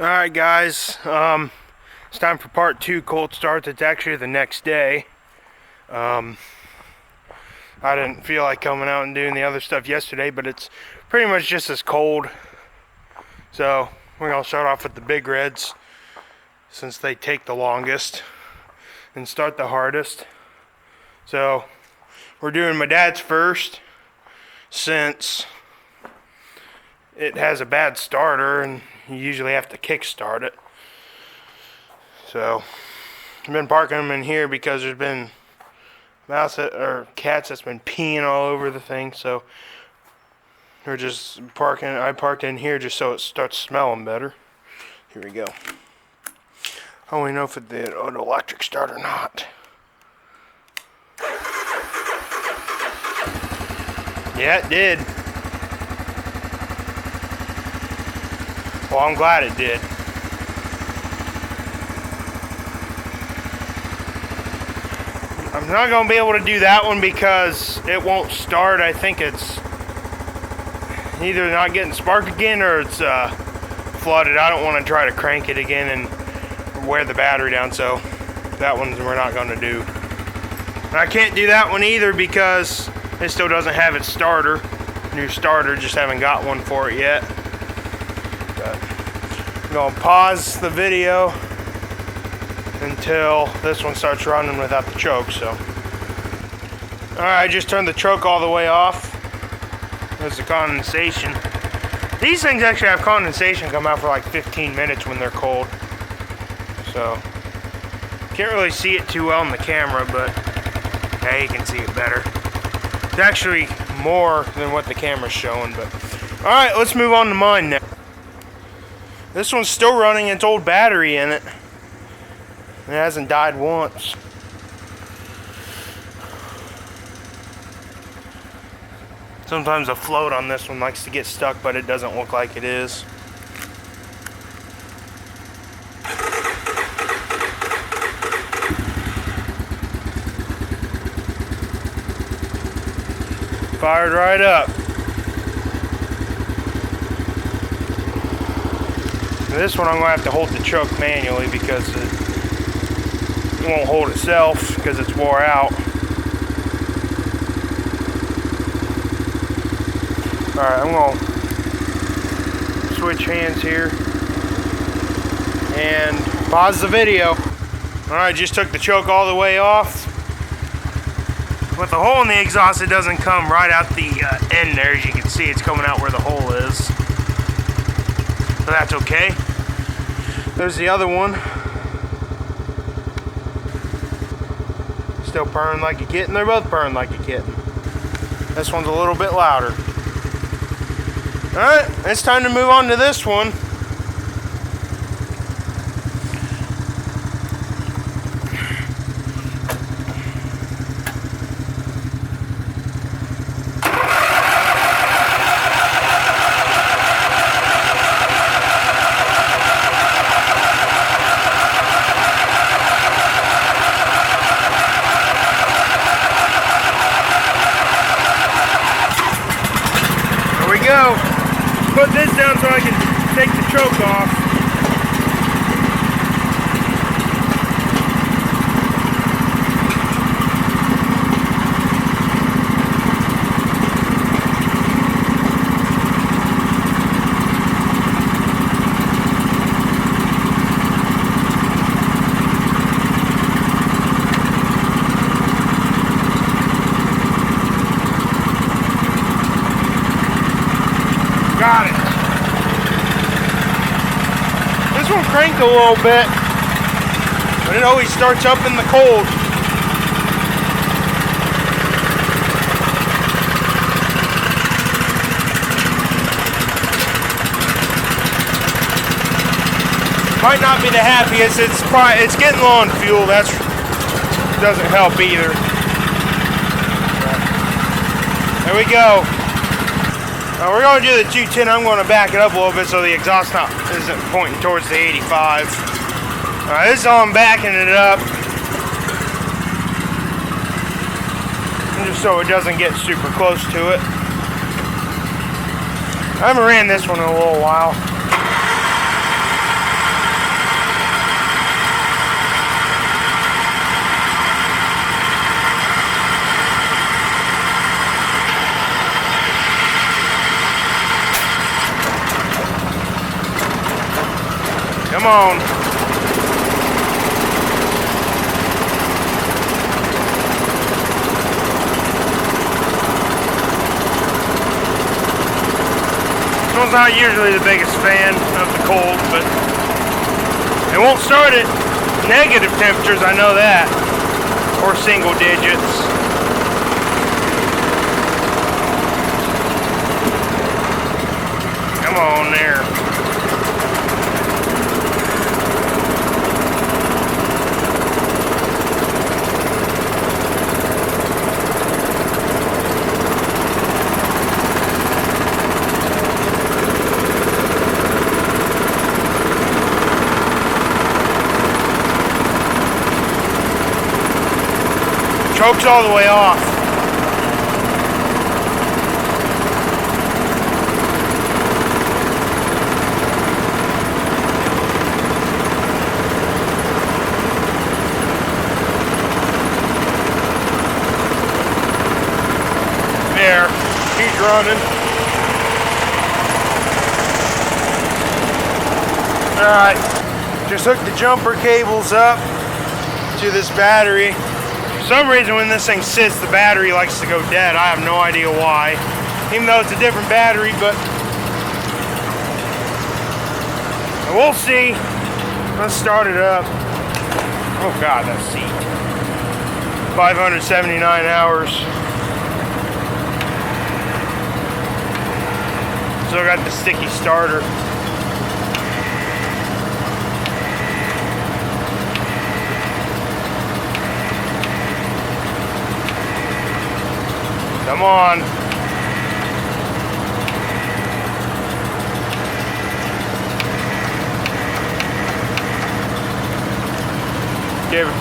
Alright guys, it's time for part 2 cold starts. It's actually the next day. I didn't feel like coming out and doing the other stuff yesterday, but it's pretty much just as cold. So we're going to start off with the big reds, since they take the longest and start the hardest. So we're doing my dad's first, since it has a bad starter and you usually have to kick start it. So I've been parking them in here because there's been cats that's been peeing all over the thing. So we're just parking. I parked in here just so it starts smelling better. Here we go. I don't even know if it did an electric start or not. Yeah, it did. Well, I'm glad it did. I'm not going to be able to do that one because it won't start. I think it's either not getting spark again or it's flooded. I don't want to try to crank it again and wear the battery down, so that one we're not going to do. And I can't do that one either because it still doesn't have its starter. New starter, just haven't got one for it yet. I'm going to pause the video until this one starts running without the choke. So, alright, I just turned the choke all the way off. There's the condensation. These things actually have condensation come out for like 15 minutes when they're cold. So, can't really see it too well in the camera, but yeah, you can see it better. It's actually more than what the camera's showing, but alright, let's move on to mine now. This one's still running its old battery in it. It hasn't died once. Sometimes the float on this one likes to get stuck, but it doesn't look like it is. Fired right up. This one I'm going to have to hold the choke manually because it won't hold itself because it's wore out. Alright, I'm going to switch hands here and pause the video. Alright, just took the choke all the way off. With the hole in the exhaust, it doesn't come right out the end there. As you can see, it's coming out where the hole is. So that's okay. There's the other one. Still purring like a kitten. They're both purring like a kitten. This one's a little bit louder. Alright, it's time to move on to this one. Go. Put this down so I can take the choke off. Got it. This one cranked a little bit, but it always starts up in the cold. Might not be the happiest. It's getting low on fuel. That doesn't help either. There we go. We're going to do the 210. I'm going to back it up a little bit so the exhaust isn't pointing towards the 85. This is how I'm backing it up. Just so it doesn't get super close to it. I haven't ran this one in a little while. Come on. This one's not usually the biggest fan of the cold, but it won't start at negative temperatures, I know that, or single digits. Come on there. Choke's all the way off. There, he's running. Alright, just hook the jumper cables up to this battery. For some reason when this thing sits, the battery likes to go dead. I have no idea why. Even though it's a different battery, but we'll see. Let's start it up. Oh God, that seat. 579 hours. Still got the sticky starter. Come on. Give it.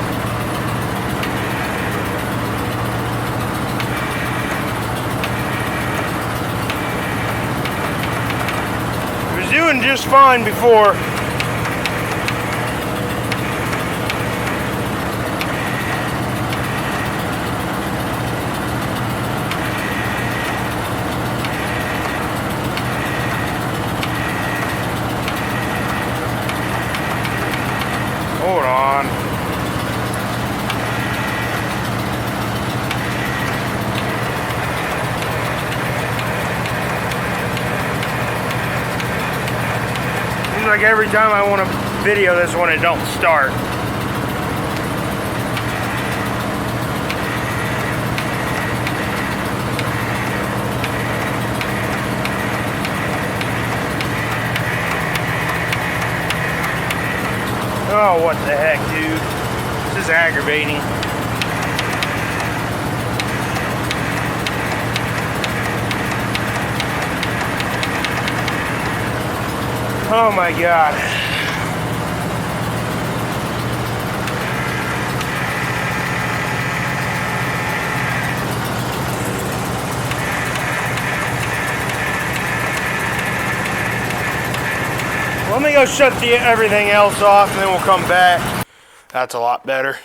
It was doing just fine before. Hold on. Seems like every time I want to video this one, it don't start. Oh, what the heck, dude. This is aggravating. Oh my God. Let me go shut everything else off and then we'll come back. That's a lot better.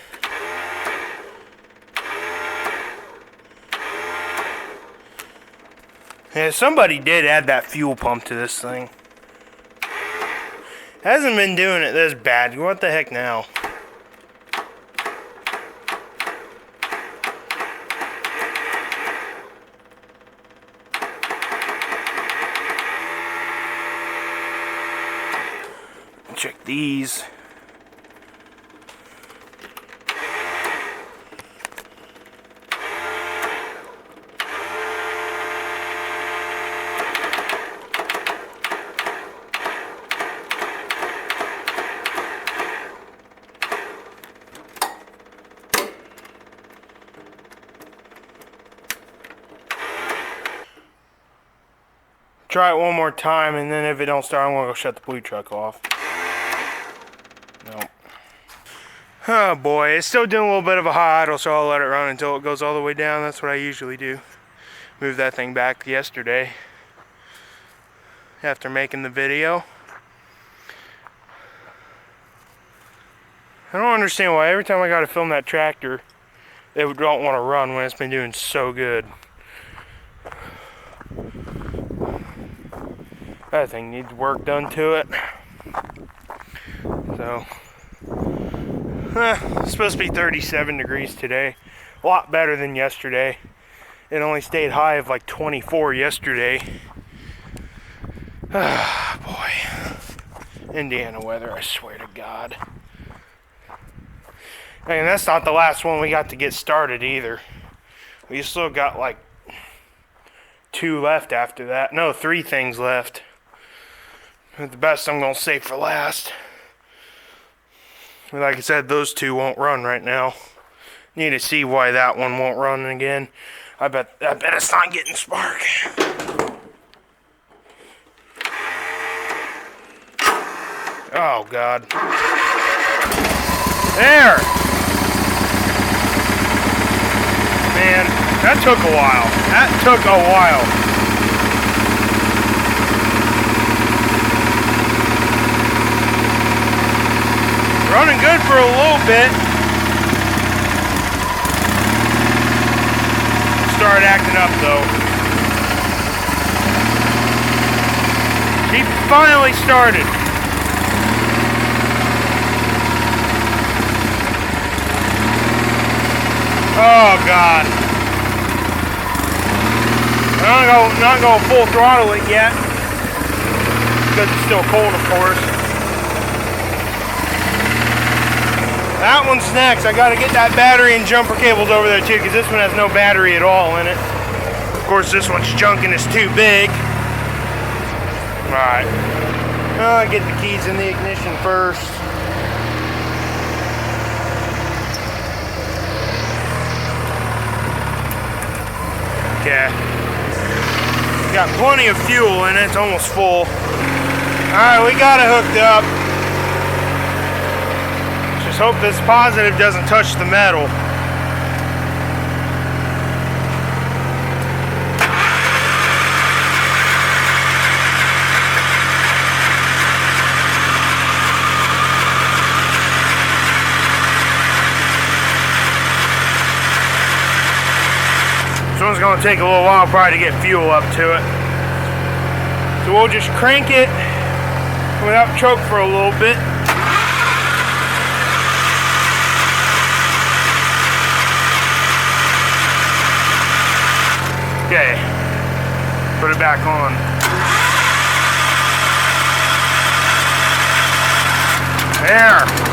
Yeah, somebody did add that fuel pump to this thing. Hasn't been doing it this bad. What the heck now? Check these. Try it one more time, and then if it don't start, I'm gonna go shut the blue truck off. Nope. Oh boy, it's still doing a little bit of a high idle, so I'll let it run until it goes all the way down. That's what I usually do. Moved that thing back yesterday after making the video. I don't understand why every time I gotta film that tractor, it don't want to run when it's been doing so good. That thing needs work done to it. So, it's supposed to be 37 degrees today. A lot better than yesterday. It only stayed high of like 24 yesterday. Boy. Indiana weather, I swear to God. And that's not the last one we got to get started either. We still got like 2 left after that. No, 3 things left. But the best I'm going to save for last. Like I said, those 2 won't run right now. Need to see why that one won't run again. I bet it's not getting spark. Oh, God. There! Man, that took a while. That took a while. Running good for a little bit. Started acting up, though. She finally started. Oh, God. I'm not going to full throttle it yet. Because it's still cold, of course. That one's next. I got to get that battery and jumper cables over there, too, because this one has no battery at all in it. Of course, this one's junk and it's too big. Alright. I'll get the keys in the ignition first. Okay. Got plenty of fuel in it. It's almost full. Alright, we got it hooked up. Just hope this positive doesn't touch the metal. This one's going to take a little while probably to get fuel up to it. So we'll just crank it without choke for a little bit. Okay, put it back on. There.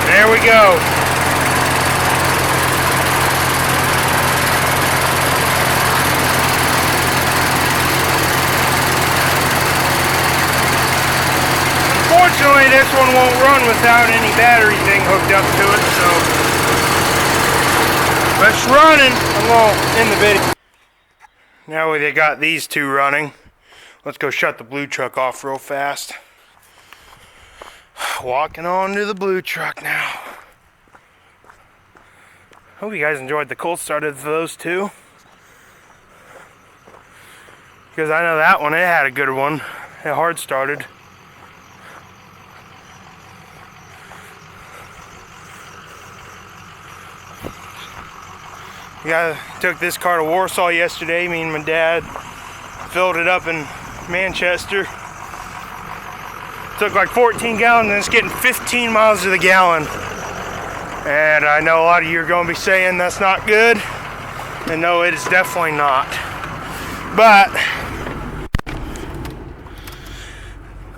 There we go. Unfortunately, this one won't run without any battery thing hooked up to it, so. But it's running. I'm going to end the video. Now we got these 2 running. Let's go shut the blue truck off real fast. Walking on to the blue truck now. Hope you guys enjoyed the cold start of those 2. Because I know that one, it had a good one. It hard started. Yeah, took this car to Warsaw yesterday. Me and my dad filled it up in Manchester. Took like 14 gallons and it's getting 15 miles to the gallon. And I know a lot of you are going to be saying that's not good. And no, it is definitely not. But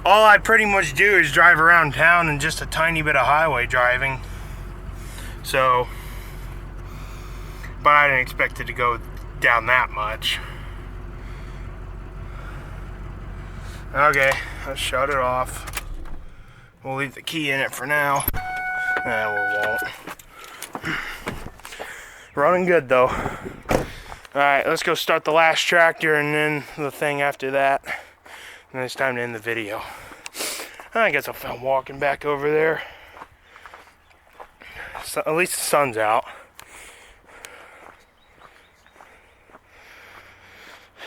all I pretty much do is drive around town and just a tiny bit of highway driving. So, but I didn't expect it to go down that much. Okay, let's shut it off. We'll leave the key in it for now. Nah, we won't. Running good though. Alright, let's go start the last tractor and then the thing after that. And it's time to end the video. I guess I'll film walking back over there. So, at least the sun's out.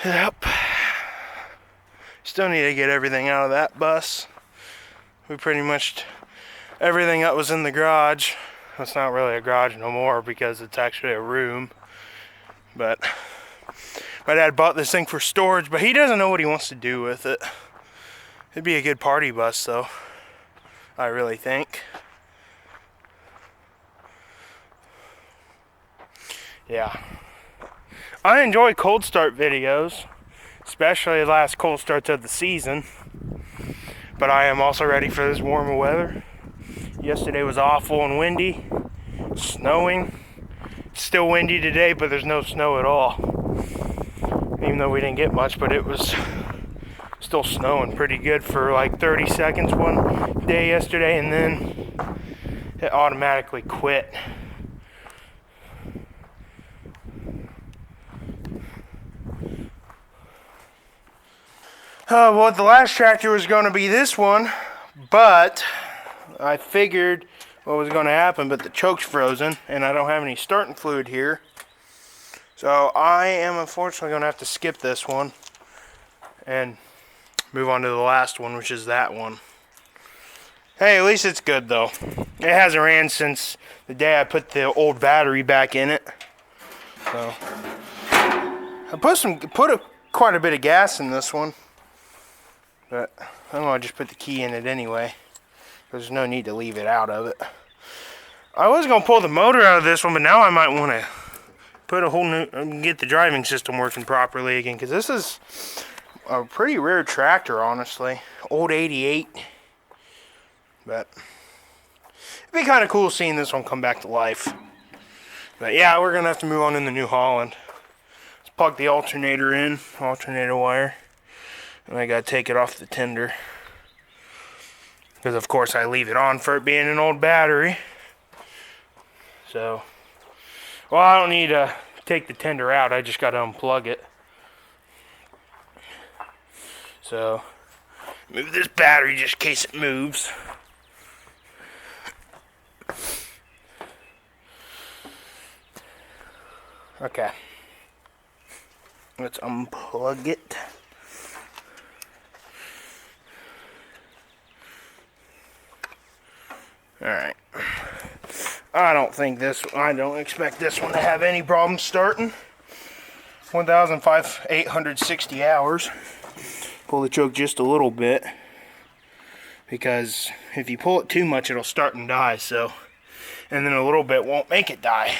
Yep. Still need to get everything out of that bus. We pretty much, everything that was in the garage. It's not really a garage no more because it's actually a room. But my dad bought this thing for storage, but he doesn't know what he wants to do with it. It'd be a good party bus though, I really think. Yeah. I enjoy cold start videos, especially the last cold starts of the season. But I am also ready for this warmer weather. Yesterday was awful and windy, snowing. It's still windy today, but there's no snow at all. Even though we didn't get much, but it was still snowing pretty good for like 30 seconds one day yesterday, and then it automatically quit. Well, the last tractor was going to be this one, but I figured what was going to happen, but the choke's frozen, and I don't have any starting fluid here. So I am unfortunately going to have to skip this one and move on to the last one, which is that one. Hey, at least it's good, though. It hasn't ran since the day I put the old battery back in it. So I put quite a bit of gas in this one. But I'm going to just put the key in it anyway. There's no need to leave it out of it. I was going to pull the motor out of this one, but now I might want to put a whole new, get the driving system working properly again. Because this is a pretty rare tractor, honestly. Old 88. But it'd be kind of cool seeing this one come back to life. But yeah, we're going to have to move on in the New Holland. Let's plug the alternator in, alternator wire. And I gotta take it off the tender. Because of course I leave it on for it being an old battery. So, well, I don't need to take the tender out, I just gotta unplug it. So, move this battery just in case it moves. Okay. Let's unplug it. Alright. I don't expect this one to have any problems starting. 1,860 hours. Pull the choke just a little bit. Because if you pull it too much, it'll start and die, so. And then a little bit won't make it die.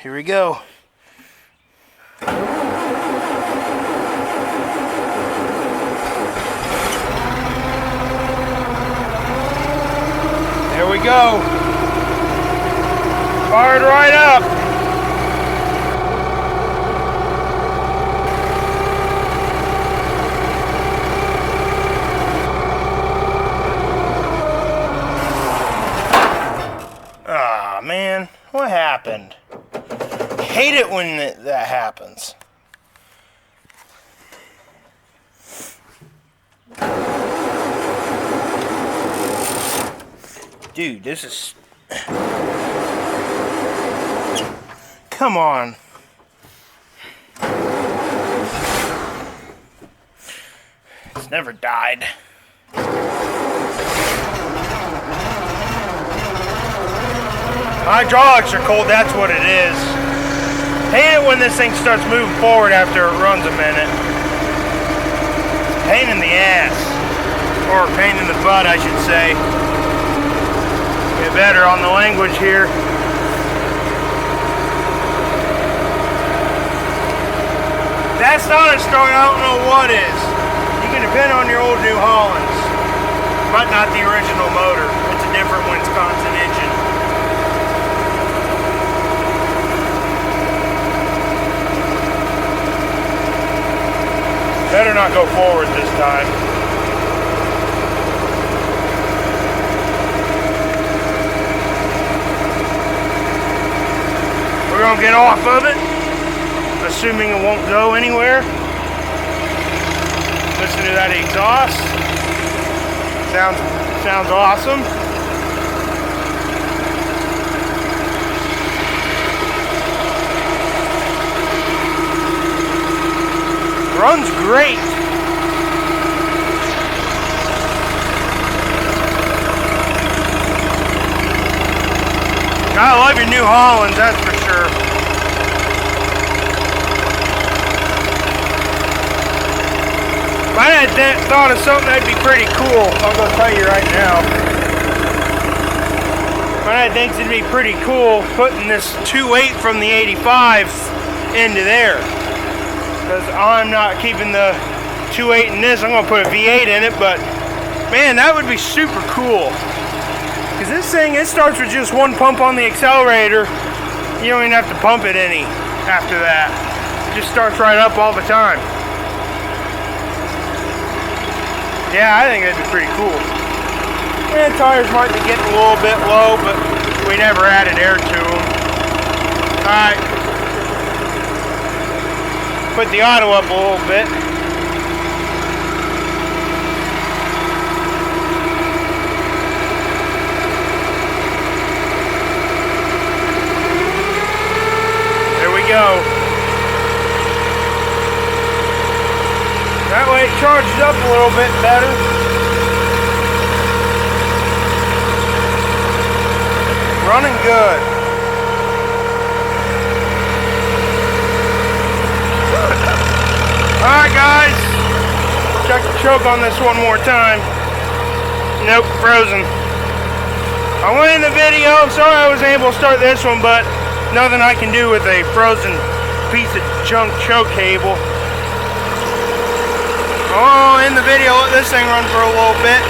Here we go. There we go. Fired right up. Ah, man. What happened? I hate it when that happens. Dude, this is... Come on. It's never died. Hydraulics are cold, that's what it is. Hate it when this thing starts moving forward after it runs a minute. Pain in the ass. Or pain in the butt, I should say. Get better on the language here. That's not a start, I don't know what is. You can depend on your old New Hollands, but not the original motor. It's a different Wisconsin engine. Better not go forward this time. We're gonna get off of it, assuming it won't go anywhere. Listen to that exhaust. Sounds awesome. Runs great. I love your New Hollands, that's for sure. I had thought of something that'd be pretty cool. I'll go tell you right now. I think it'd be pretty cool putting this 2.8 from the 85s into there. Because I'm not keeping the 2.8 in this. I'm going to put a V8 in it, but man, that would be super cool. Because this thing, it starts with just one pump on the accelerator. You don't even have to pump it any after that. It just starts right up all the time. Yeah, I think that'd be pretty cool. And tires might be getting a little bit low, but we never added air to them. Alright. Put the auto up a little bit. There we go. That way it charges up a little bit better. Running good. Alright guys, check the choke on this one more time. Nope, frozen. I went in the video, sorry I wasn't able to start this one, but nothing I can do with a frozen piece of junk choke cable. Oh, in the video, let this thing run for a little bit.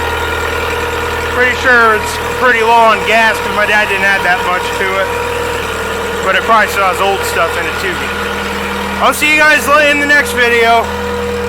Pretty sure it's pretty low on gas because my dad didn't add that much to it. But it probably still has old stuff in it too. I'll see you guys in the next video.